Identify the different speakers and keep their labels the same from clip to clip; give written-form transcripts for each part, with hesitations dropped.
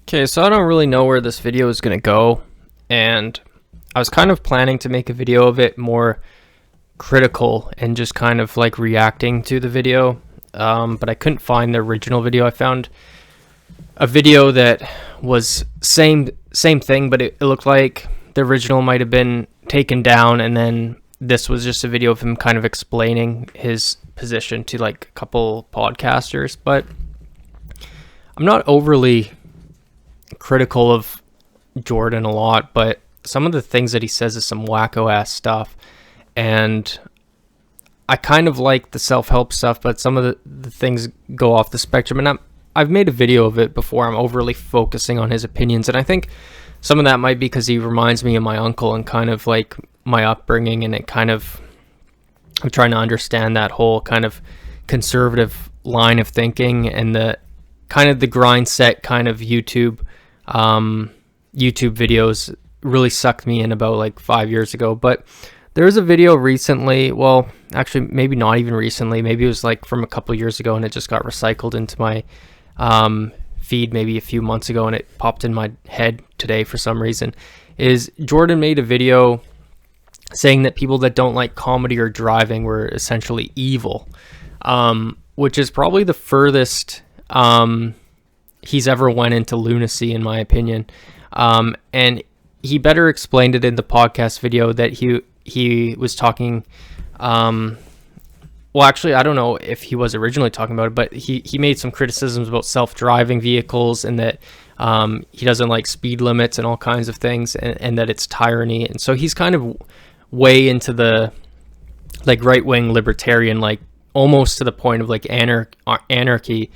Speaker 1: Okay, so I don't really know where this video is going to go, and I was kind of planning to make a video of it more critical and just kind of like reacting to the video, but I couldn't find the original video. I found a video that was same thing, but it looked like the original might have been taken down, and then this was just a video of him kind of explaining his position to like a couple podcasters. But I'm not overly critical of Jordan a lot, but some of the things that he says is some wacko ass stuff, and I kind of like the self-help stuff, but some of the things go off the spectrum, and I've made a video of it before. I'm overly focusing on his opinions, and I think some of that might be because he reminds me of my uncle and kind of like my upbringing, and it kind of, I'm trying to understand that whole kind of conservative line of thinking and the kind of the grind set kind of YouTube videos really sucked me in about like 5 years ago. But there was a video recently, well, actually maybe not even recently, maybe it was like from a couple years ago, and it just got recycled into my feed maybe a few months ago, and it popped in my head today for some reason. Is Jordan made a video saying that people that don't like comedy or driving were essentially evil, which is probably the furthest he's ever went into lunacy, in my opinion. And he better explained it in the podcast video that he was talking, well, actually, I don't know if he was originally talking about it, but he made some criticisms about self-driving vehicles, and that he doesn't like speed limits and all kinds of things, and that it's tyranny. And so he's kind of way into the like right-wing libertarian, like almost to the point of like anarchy,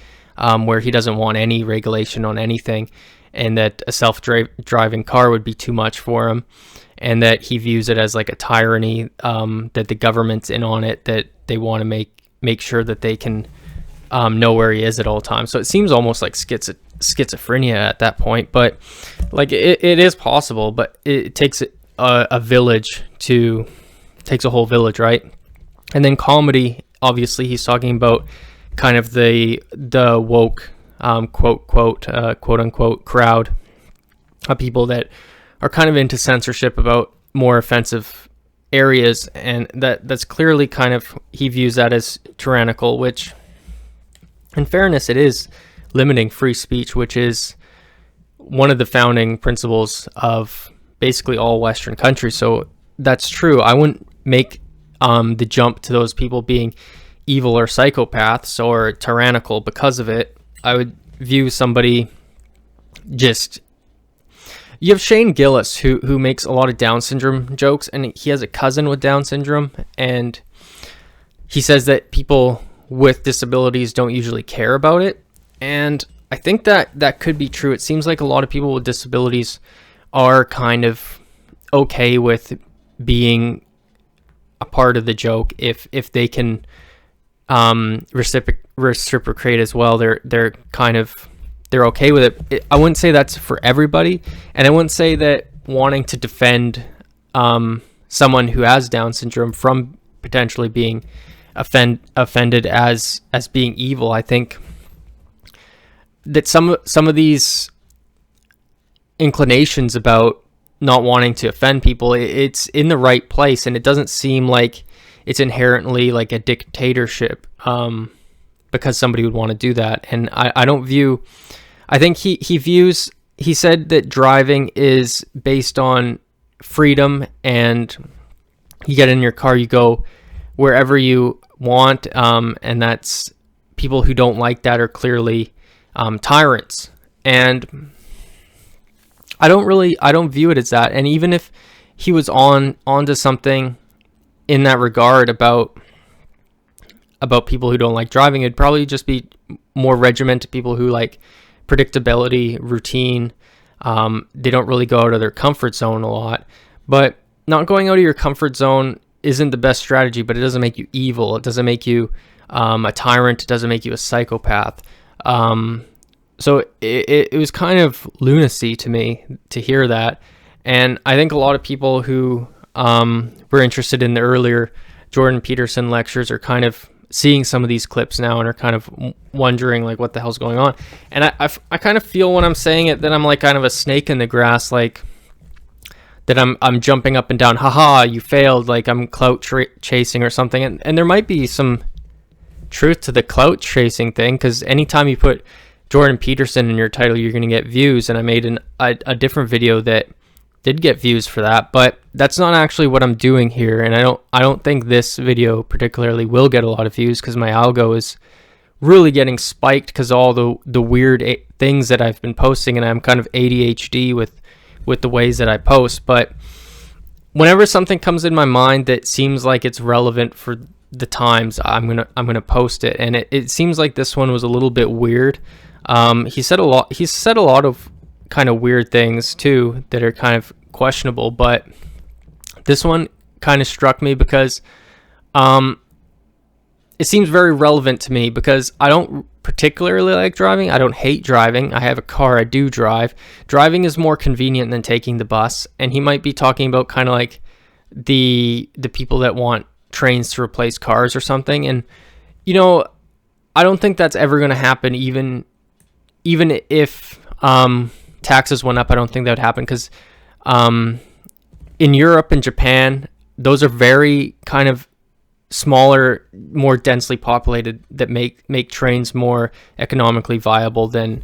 Speaker 1: where he doesn't want any regulation on anything, and that a self-driving car would be too much for him, and that he views it as like a tyranny, that the government's in on it, that they want to make sure that they can know where he is at all times. So it seems almost like schizophrenia at that point, but like it is possible, but it takes a village takes a whole village, right? And then comedy, obviously he's talking about kind of the woke quote unquote crowd of people that are kind of into censorship about more offensive areas, and that's clearly kind of, he views that as tyrannical, which in fairness it is limiting free speech, which is one of the founding principles of basically all Western countries. So that's true. I wouldn't make the jump to those people being evil or psychopaths or tyrannical because of it. I would view somebody just, you have Shane Gillis who makes a lot of Down syndrome jokes, and he has a cousin with Down syndrome, and he says that people with disabilities don't usually care about it, and I think that could be true. It seems like a lot of people with disabilities are kind of okay with being a part of the joke if they can reciprocate as well. They're okay with it. I wouldn't say that's for everybody, and I wouldn't say that wanting to defend someone who has Down syndrome from potentially being offended as being evil. I think that some of these inclinations about not wanting to offend people, it's in the right place, and it doesn't seem like it's inherently like a dictatorship because somebody would want to do that. And I don't view, I think he said that driving is based on freedom, and you get in your car, you go wherever you want, and that's, people who don't like that are clearly tyrants. And I don't view it as that. And even if he was onto something in that regard about people who don't like driving, it'd probably just be more regimented people who like predictability, routine. They don't really go out of their comfort zone a lot. But not going out of your comfort zone isn't the best strategy, but it doesn't make you evil. It doesn't make you a tyrant. It doesn't make you a psychopath. So it was kind of lunacy to me to hear that. And I think a lot of people who were interested in the earlier Jordan Peterson lectures are kind of seeing some of these clips now and are kind of wondering like what the hell's going on. And I kind of feel when I'm saying it that I'm like kind of a snake in the grass, like that I'm jumping up and down, haha, you failed, like I'm clout chasing or something. And there might be some truth to the clout chasing thing, because anytime you put Jordan Peterson in your title, you're going to get views. And I made a different video that did get views for that, but that's not actually what I'm doing here. And I don't think this video particularly will get a lot of views, because my algo is really getting spiked because all the weird things that I've been posting, and I'm kind of ADHD with the ways that I post. But whenever something comes in my mind that seems like it's relevant for the times, I'm gonna post it. And it seems like this one was a little bit weird. He said a lot of kind of weird things too that are kind of questionable, but this one kind of struck me because it seems very relevant to me, because I don't particularly like driving. I don't hate driving. I have a car. I do drive. Driving is more convenient than taking the bus. And he might be talking about kind of like the people that want trains to replace cars or something. And you know, I don't think that's ever going to happen, even if taxes went up. I don't think that would happen, because in Europe and Japan, those are very kind of smaller, more densely populated, that make trains more economically viable than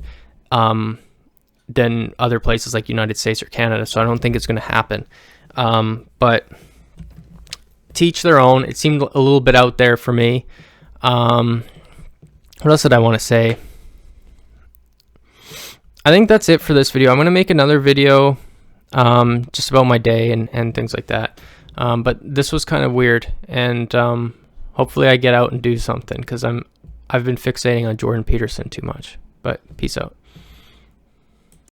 Speaker 1: other places like United States or Canada. So I don't think it's going to happen. But to each their own. It seemed a little bit out there for me. What else did I want to say? I think that's it for this video. I'm going to make another video just about my day and things like that. But this was kind of weird, and hopefully I get out and do something, because I've been fixating on Jordan Peterson too much. But peace out.